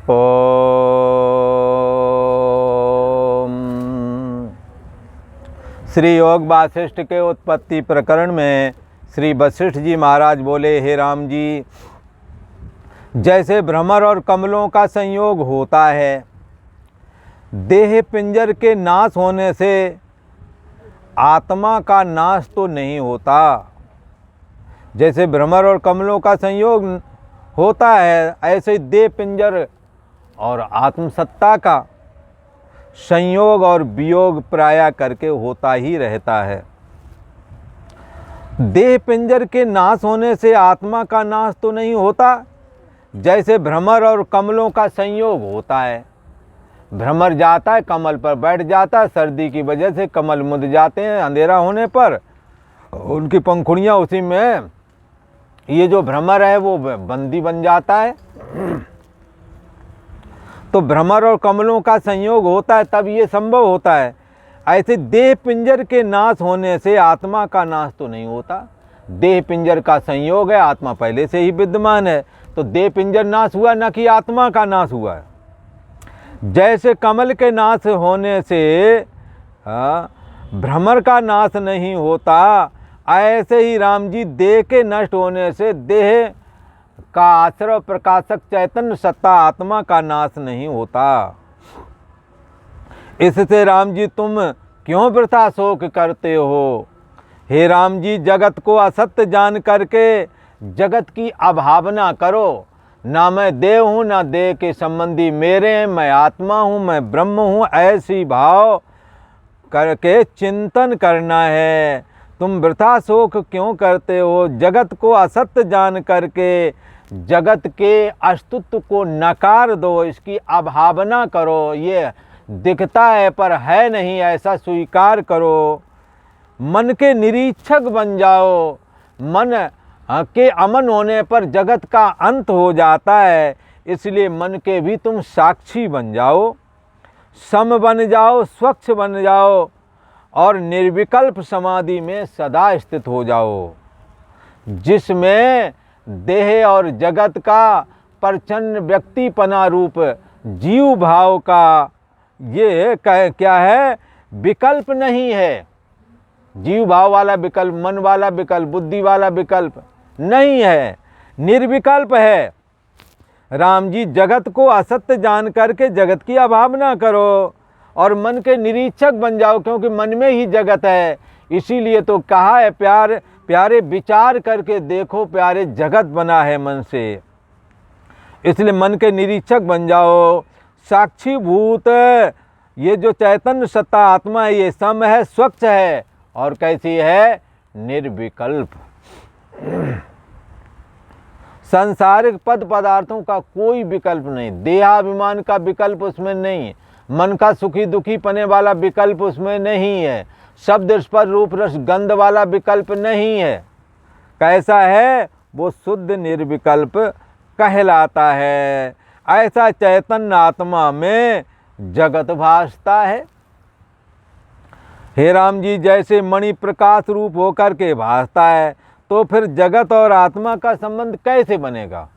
ओम। श्री योग वासिष्ठ के उत्पत्ति प्रकरण में श्री वशिष्ठ जी महाराज बोले, हे राम जी, जैसे भ्रमर और कमलों का संयोग होता है, देह पिंजर के नाश होने से आत्मा का नाश तो नहीं होता। जैसे भ्रमर और कमलों का संयोग होता है, ऐसे ही देह पिंजर और आत्मसत्ता का संयोग और वियोग प्राय करके होता ही रहता है। देह पिंजर के नाश होने से आत्मा का नाश तो नहीं होता। जैसे भ्रमर और कमलों का संयोग होता है, भ्रमर जाता है, कमल पर बैठ जाता है, सर्दी की वजह से कमल मुड़ जाते हैं, अंधेरा होने पर उनकी पंखुड़ियाँ उसी में, ये जो भ्रमर है वो बंदी बन जाता है। तो भ्रमर और कमलों का संयोग होता है, तब ये संभव होता है। ऐसे देह पिंजर के नाश होने से आत्मा का नाश तो नहीं होता। देह पिंजर का संयोग है, आत्मा पहले से ही विद्यमान है, तो देह पिंजर नाश हुआ, न कि आत्मा का नाश हुआ है। जैसे कमल के नाश होने से भ्रमर का नाश नहीं होता, ऐसे ही राम जी देह के नष्ट होने से देह का आश्रय प्रकाशक चैतन्य सत्ता आत्मा का नाश नहीं होता। इससे राम जी तुम क्यों वृथा शोक करते हो? हे राम जी, जगत को असत्य जान करके जगत की अभावना करो। ना मैं देव हूँ, ना देह के संबंधी मेरे हैं, मैं आत्मा हूँ, मैं ब्रह्म हूँ, ऐसी भाव करके चिंतन करना है। तुम वृथा शोक क्यों करते हो? जगत को असत्य जान करके जगत के अस्तित्व को नकार दो, इसकी अभावना करो। ये दिखता है पर है नहीं, ऐसा स्वीकार करो। मन के निरीक्षक बन जाओ। मन के अमन होने पर जगत का अंत हो जाता है, इसलिए मन के भी तुम साक्षी बन जाओ, सम बन जाओ, स्वच्छ बन जाओ और निर्विकल्प समाधि में सदा स्थित हो जाओ, जिसमें देह और जगत का प्रचंड व्यक्तिपना रूप जीव भाव का ये क्या है, विकल्प नहीं है। जीव भाव वाला विकल्प, मन वाला विकल्प, बुद्धि वाला विकल्प नहीं है, निर्विकल्प है। राम जी, जगत को असत्य जान करके जगत की अभावना करो और मन के निरीक्षक बन जाओ, क्योंकि मन में ही जगत है। इसीलिए तो कहा है, प्यारे विचार करके देखो, प्यारे जगत बना है मन से। इसलिए मन के निरीक्षक बन जाओ। साक्षी भूत ये जो चैतन्य सत्ता आत्मा है, ये सम है, स्वच्छ है और कैसी है? निर्विकल्प। सांसारिक पद पदार्थों का कोई विकल्प नहीं, देहाभिमान का विकल्प उसमें नहीं है, मन का सुखी दुखी पने वाला विकल्प उसमें नहीं है, शब्द स्पर्श रूप रस गंध वाला विकल्प नहीं है। कैसा है? वो शुद्ध निर्विकल्प कहलाता है। ऐसा चैतन्य आत्मा में जगत भासता है। हे राम जी, जैसे मणि प्रकाश रूप होकर के भासता है, तो फिर जगत और आत्मा का संबंध कैसे बनेगा?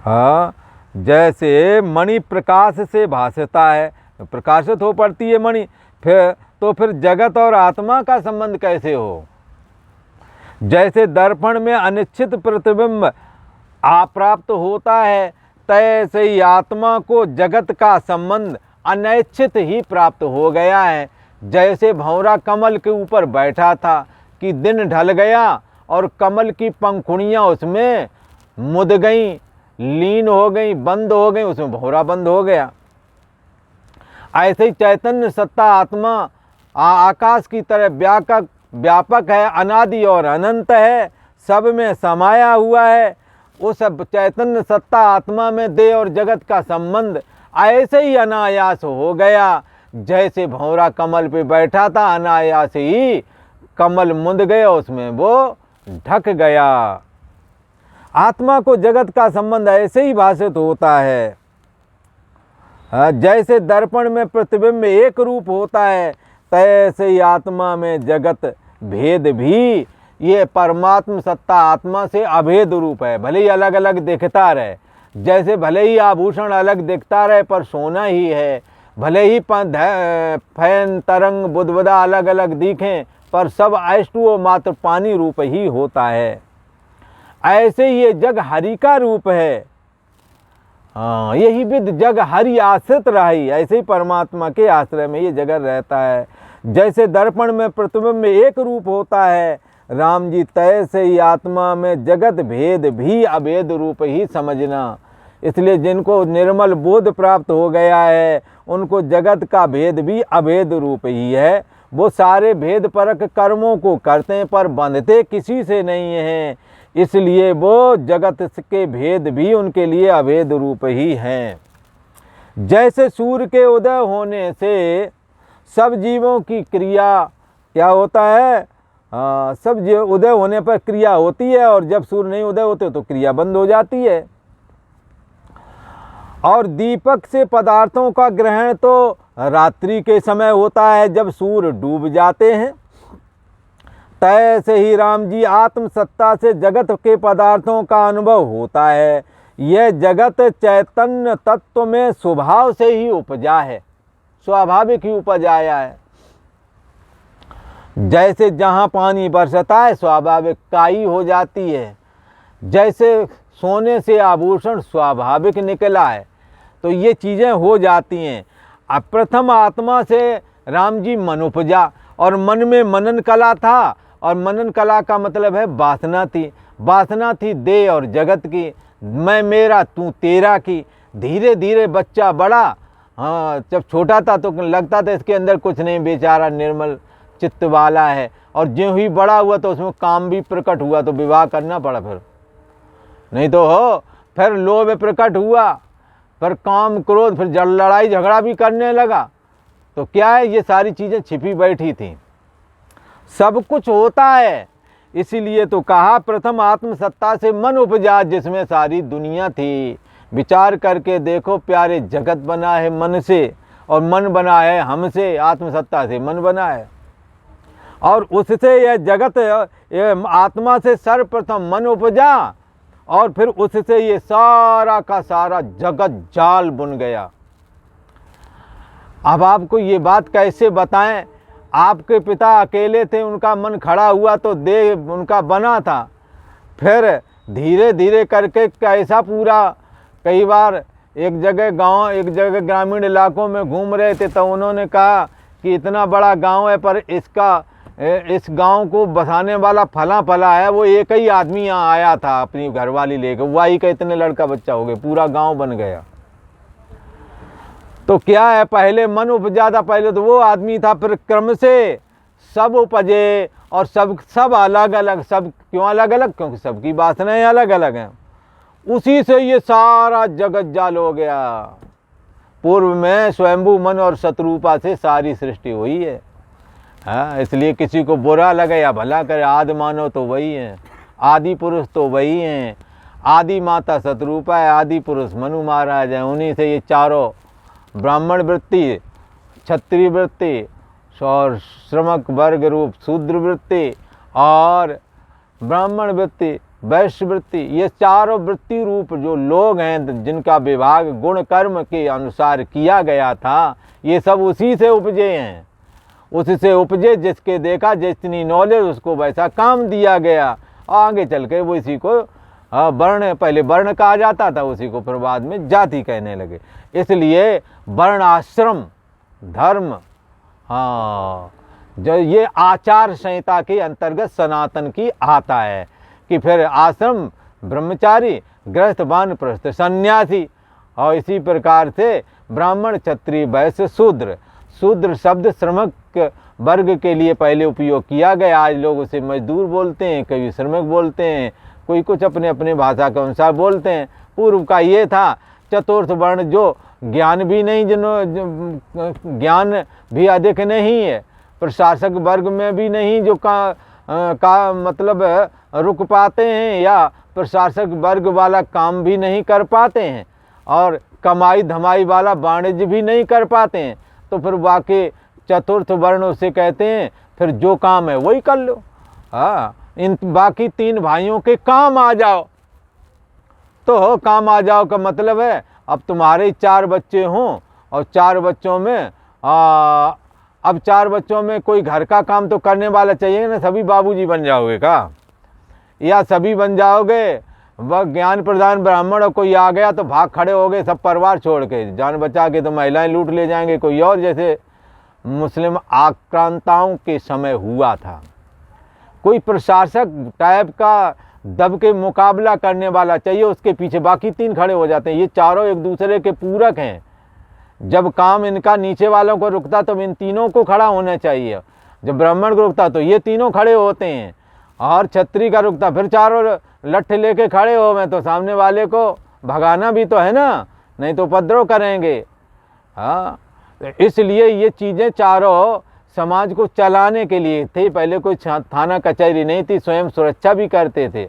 हाँ, जैसे मणि प्रकाश से भासता है, प्रकाशित हो पड़ती है मणि, फिर जगत और आत्मा का संबंध कैसे हो? जैसे दर्पण में अनिश्चित प्रतिबिंब अप्राप्त होता है, तैसे ही आत्मा को जगत का संबंध अनिश्चित ही प्राप्त हो गया है। जैसे भंवरा कमल के ऊपर बैठा था कि दिन ढल गया और कमल की पंखुड़ियाँ उसमें मुद गईं, लीन हो गई, बंद हो गई, उसमें भंवरा बंद हो गया। ऐसे ही चैतन्य सत्ता आत्मा आकाश की तरह व्यापक है, अनादि और अनंत है, सब में समाया हुआ है। उस चैतन्य सत्ता आत्मा में देह और जगत का संबंध ऐसे ही अनायास हो गया। जैसे भंवरा कमल पे बैठा था, अनायास ही कमल मुंद गया, उसमें वो ढक गया। आत्मा को जगत का संबंध ऐसे ही भाषित होता है। जैसे दर्पण में प्रतिबिंब एक रूप होता है, तैसे ही आत्मा में जगत भेद भी ये परमात्म सत्ता आत्मा से अभेद रूप है। भले ही अलग अलग दिखता रहे, जैसे भले ही आभूषण अलग दिखता रहे पर सोना ही है, भले ही फैन तरंग बुदबुदा अलग अलग दिखें पर सब अष्टो मात्र पानी रूप ही होता है। ऐसे ये जग हरि का रूप है। हाँ, यही विद जग हरि आश्रित रही, ऐसे ही परमात्मा के आश्रय में ये जगत रहता है। जैसे दर्पण में प्रतिबिंब में एक रूप होता है राम जी, तैसे ही आत्मा में जगत भेद भी अभेद रूप ही समझना। इसलिए जिनको निर्मल बोध प्राप्त हो गया है उनको जगत का भेद भी अभेद रूप ही है। वो सारे भेद परक कर्मों को करते हैं पर बंधते किसी से नहीं हैं, इसलिए वो जगत के भेद भी उनके लिए अभेद रूप ही हैं। जैसे सूर्य के उदय होने से सब जीवों की क्रिया क्या होता है, सब उदय होने पर क्रिया होती है और जब सूर्य नहीं उदय होते तो क्रिया बंद हो जाती है। और दीपक से पदार्थों का ग्रहण तो रात्रि के समय होता है जब सूर्य डूब जाते हैं। तैसे ही राम जी आत्म सत्ता से जगत के पदार्थों का अनुभव होता है। यह जगत चैतन्य तत्व में स्वभाव से ही उपजा है, स्वाभाविक ही उपज आया है। जैसे जहाँ पानी बरसता है स्वाभाविक काई हो जाती है, जैसे सोने से आभूषण स्वाभाविक निकला है, तो ये चीज़ें हो जाती हैं। अब प्रथम आत्मा से राम जी मन उपजा और मन में मनन कला था, और मनन कला का मतलब है वासना थी। वासना थी देह और जगत की, मैं मेरा तू तेरा की। धीरे धीरे बच्चा बड़ा, हाँ जब छोटा था तो लगता था इसके अंदर कुछ नहीं, बेचारा निर्मल चित्त वाला है, और ज्यों ही बड़ा हुआ तो उसमें काम भी प्रकट हुआ तो विवाह करना पड़ा। फिर नहीं तो हो, फिर लोभ प्रकट हुआ, फिर काम क्रोध, फिर लड़ाई झगड़ा भी करने लगा। तो क्या है, ये सारी चीज़ें छिपी बैठी थी। सब कुछ होता है, इसीलिए तो कहा प्रथम आत्म सत्ता से मन उपजा जिसमें सारी दुनिया थी। विचार करके देखो प्यारे, जगत बना है मन से और मन बना है हमसे, आत्मसत्ता से मन बना है। और उससे यह जगत आत्मा से सर्वप्रथम मन उपजा और फिर उससे ये सारा का सारा जगत जाल बुन गया। अब आपको ये बात कैसे बताएं, आपके पिता अकेले थे, उनका मन खड़ा हुआ तो देह उनका बना था, फिर धीरे धीरे करके कैसा पूरा, कई बार एक जगह गांव, एक जगह ग्रामीण इलाकों में घूम रहे थे तो उन्होंने कहा कि इतना बड़ा गांव है पर इस गांव को बसाने वाला फला फला है, वो एक ही आदमी यहाँ आया था अपनी घरवाली लेकर, वही का इतने लड़का बच्चा हो गए, पूरा गांव बन गया। तो क्या है, पहले मन उपजा था, पहले तो वो आदमी था, फिर क्रम से सब उपजे और सब अलग अलग। सब क्यों अलग अलग? क्योंकि सबकी वासनाएं अलग अलग हैं। उसी से ये सारा जगत जाल हो गया। पूर्व में स्वयंभू मन और शत्रुपा से सारी सृष्टि हुई है। हाँ, इसलिए किसी को बुरा लगे या भला करे, आदि मानव तो वही है, आदि पुरुष तो वही हैं। आदि माता शत्रुपा है, आदि पुरुष मनु महाराज है। उन्हीं से ये चारों ब्राह्मण वृत्ति, क्षत्रिय वृत्ति और श्रमक वर्ग रूप शूद्र वृत्ति और ब्राह्मण वृत्ति, वैश्य वृत्ति, ये चारों वृत्ति रूप जो लोग हैं जिनका विभाग गुण कर्म के अनुसार किया गया था, ये सब उसी से उपजे हैं। उससे उपजे, जिसके देखा जितनी नॉलेज उसको वैसा काम दिया गया। आगे चल के वो इसी को वर्ण, पहले वर्ण कहा जाता था, उसी को फिर बाद में जाति कहने लगे। इसलिए वर्ण आश्रम धर्म, हाँ, जो ये आचार संहिता के अंतर्गत सनातन की आता है कि फिर आश्रम ब्रह्मचारी, गृहस्थ वानप्रस्थ सन्यासी, और इसी प्रकार से ब्राह्मण क्षत्रिय वैश्य शूद्र। शूद्र शब्द श्रमिक वर्ग के लिए पहले उपयोग किया गया, आज लोग उसे मजदूर बोलते हैं, कभी श्रमिक बोलते हैं, कोई कुछ अपने अपने भाषा के अनुसार बोलते हैं। पूर्व का ये था चतुर्थ वर्ण, जो ज्ञान भी नहीं, ज्ञान भी अधिक नहीं है, प्रशासक वर्ग में भी नहीं, जो का मतलब रुक पाते हैं या प्रशासक वर्ग वाला काम भी नहीं कर पाते हैं, और कमाई धमाई वाला वाणिज्य भी नहीं कर पाते हैं। तो फिर वाकई चतुर्थ वर्ण उसे कहते हैं, फिर जो काम है वही कर लो। हाँ, इन बाकी तीन भाइयों के काम आ जाओ। तो काम आ जाओ का मतलब है अब तुम्हारे 4 बच्चे हों और 4 बच्चों में अब 4 बच्चों में कोई घर का काम तो करने वाला चाहिए ना, सभी बाबूजी बन जाओगे का, या सभी बन जाओगे वह ज्ञान प्रदान ब्राह्मण और कोई आ गया तो भाग खड़े हो गए सब परिवार छोड़ के, जान बचा के तो महिलाएं लूट ले जाएंगे कोई और, जैसे मुस्लिम आक्रांताओं के समय हुआ था। कोई प्रशासक टाइप का दब के मुकाबला करने वाला चाहिए, उसके पीछे बाकी 3 खड़े हो जाते हैं। ये चारों एक दूसरे के पूरक हैं। जब काम इनका नीचे वालों को रुकता तो इन तीनों को खड़ा होना चाहिए, जब ब्राह्मण को रुकता तो ये तीनों खड़े होते हैं, और क्षत्रिय का रुकता फिर चारों लट्ठे लेके खड़े हो में, तो सामने वाले को भगाना भी तो है ना, नहीं तो उपद्रव करेंगे। हाँ, इसलिए ये चीज़ें चारों समाज को चलाने के लिए थे। पहले कोई थाना कचहरी नहीं थी, स्वयं सुरक्षा भी करते थे।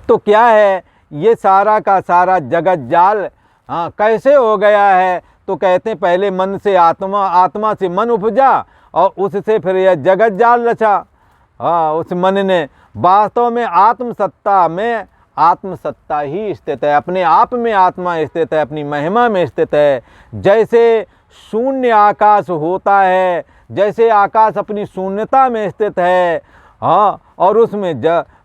तो क्या है ये सारा का सारा जगत जाल कैसे हो गया है, तो कहते हैं पहले मन से आत्मा, आत्मा से मन उपजा और उससे फिर यह जगत जाल रचा। उस मन ने वास्तव में आत्मसत्ता में आत्मसत्ता ही स्थित है, अपने आप में आत्मा स्थित है, अपनी महिमा में स्थित है। जैसे शून्य आकाश होता है, जैसे आकाश अपनी शून्यता में स्थित है, और उसमें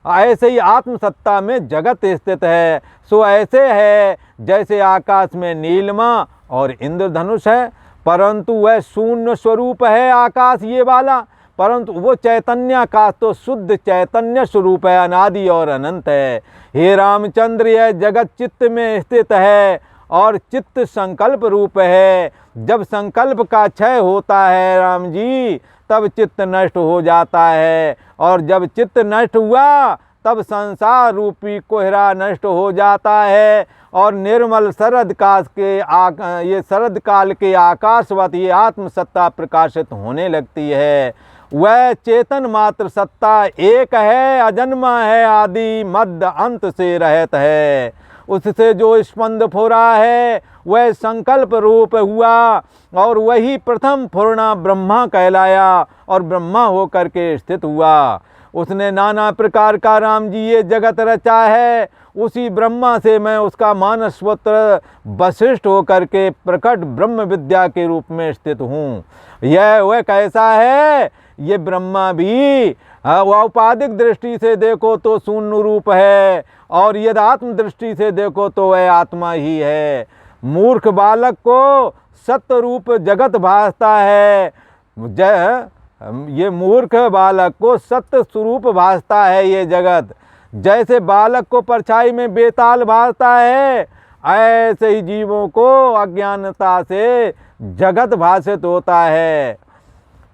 ऐसे ही आत्मसत्ता में जगत स्थित है। सो ऐसे है जैसे आकाश में नीलिमा और इंद्रधनुष है, परंतु वह शून्य स्वरूप है आकाश ये वाला, परंतु वो चैतन्य आकाश तो शुद्ध चैतन्य स्वरूप है, अनादि और अनंत है। हे रामचंद्र, यह जगत चित्त में स्थित है और चित्त संकल्प रूप है। जब संकल्प का क्षय होता है राम जी, तब चित्त नष्ट हो जाता है, और जब चित्त नष्ट हुआ तब संसार रूपी कोहरा नष्ट हो जाता है, और निर्मल शरद काल के ये शरद काल के आकाशवत ये आत्मसत्ता प्रकाशित होने लगती है। वह चेतन मात्र सत्ता एक है, अजन्मा है, आदि मध्य अंत से रहत है। उससे जो स्पंद फुरा है वह संकल्प रूप हुआ, और वही प्रथम फुरना ब्रह्मा कहलाया और ब्रह्मा होकर के स्थित हुआ। उसने नाना प्रकार का राम जी ये जगत रचा है। उसी ब्रह्मा से मैं उसका मानसपुत्र वशिष्ठ होकर के प्रकट ब्रह्म विद्या के रूप में स्थित हूँ। यह वह कैसा है, ये ब्रह्मा भी औपाधिक दृष्टि से देखो तो शून्य रूप है, और यदि आत्म दृष्टि से देखो तो वह आत्मा ही है। मूर्ख बालक को सत्य रूप जगत भासता है, ये मूर्ख बालक को सत्य स्वरूप भासता है ये जगत। जैसे बालक को परछाई में बेताल भासता है, ऐसे ही जीवों को अज्ञानता से जगत भाषित होता है।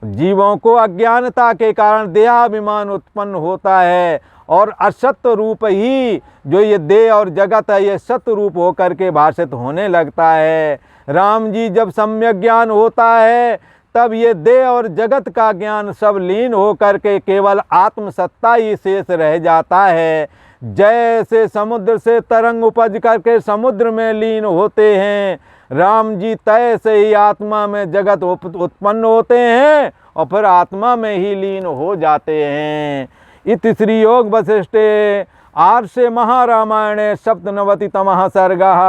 जीवों को अज्ञानता के कारण देहाभिमान उत्पन्न होता है, और असत्य रूप ही जो ये देह और जगत है ये सत्य रूप होकर के भाषित होने लगता है। राम जी, जब सम्यक ज्ञान होता है तब ये देह और जगत का ज्ञान सब लीन होकर के केवल आत्मसत्ता ही शेष रह जाता है। जैसे समुद्र से तरंग उपज करके समुद्र में लीन होते हैं, राम जी तैसे ही आत्मा में जगत उत्पन्न होते हैं और फिर आत्मा में ही लीन हो जाते हैं। इति श्री योग वसिष्ठे आर्षे महारामायणे सप्तनवतितमः सर्गः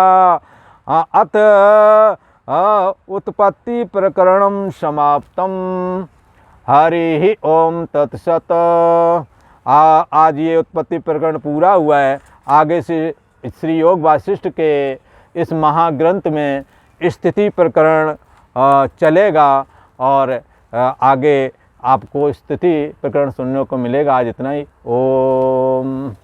अथ उत्पत्ति प्रकरणं समाप्तम। हरि ओम तत्सत। आज ये उत्पत्ति प्रकरण पूरा हुआ है। आगे से श्री योग वासिष्ठ के इस महाग्रंथ में स्थिति प्रकरण चलेगा, और आगे आपको स्थिति प्रकरण सुनने को मिलेगा। आज इतना ही। ओम।